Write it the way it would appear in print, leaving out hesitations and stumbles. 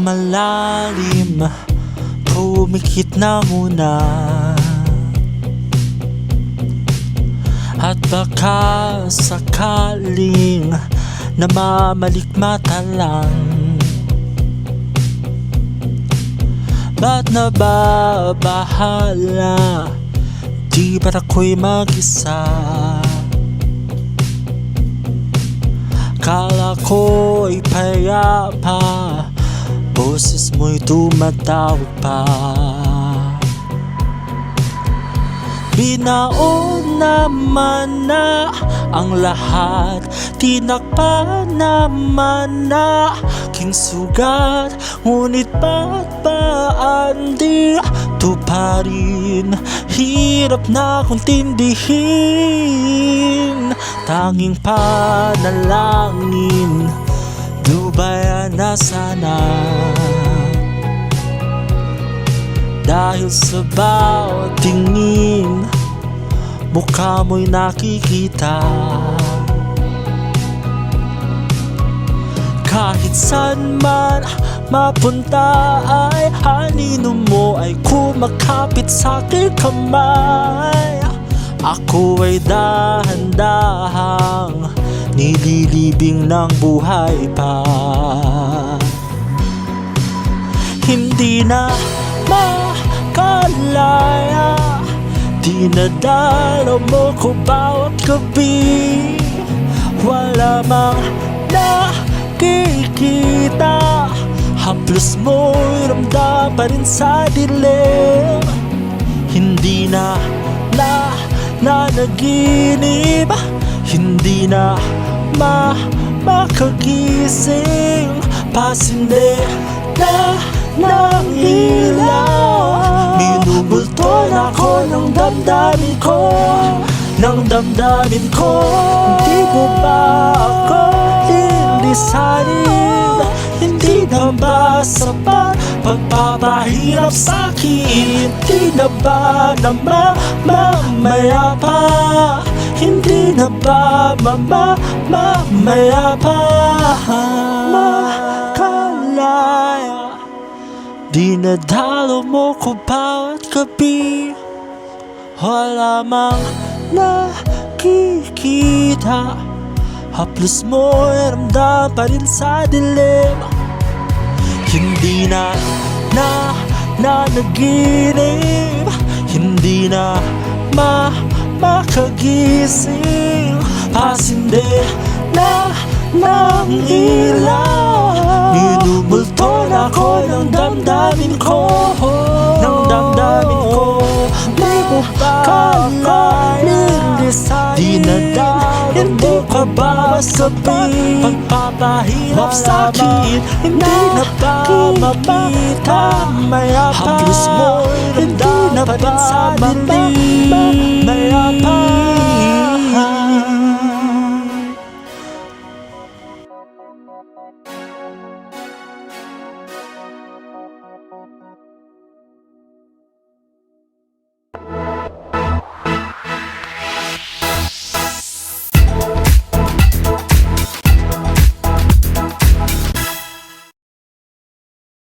malalim, pumikit na muna. At baka sakaling namamalikmata lang. Ba't nababahala? Di ba't ako'y mag-isa? Kala ko'y payapa, boses mo'y tumatawag pa. Binaon naman na ang lahat, tinakpan naman na aking sugat. Ngunit ba't baan di tuparin? Hirap na kong tindihin. Tanging panalangin, lubayan na sana. Dahil sa bawat tingin, mukha mo'y nakikita. Kahit saan man mapunta ay anino mo ay kumakapit sa aking kamay. Ako ay dahan-dahang nililibing ng buhay pa. Hindi na makalaya, dinadalaw mo ko bawat gabi. Wala mang nakikita, haplos mo'y ramdam pa rin sa dilim. Hindi na nanaginip, hindi na makagising. Pasinde na ng ilaw, minumulto na ako ng damdamin ko, ng damdamin ko. Hindi mo ba ako lilisanin? Hindi na ba sapat pagpapahirap sa'kin? Hindi na ba mamaya pa? Hindi na ba mamaya pa? Makalaya, dinadalo mo ko bawat gabi. Wala mang nakikita, haplos mo'y ramdam pa rin sa dilim. Hindi na nanaginip, hindi na makagising. Pasinde na ng ilaw, minumulto na ako ng damdamin ko, ng damdamin ko. Di mo ba kalilisan? Hindi ka ba masabi pagpapahirap sa'kin? Hindi na ba makita haplos mo'y ramdam pa rin sa dilim? Maya pa.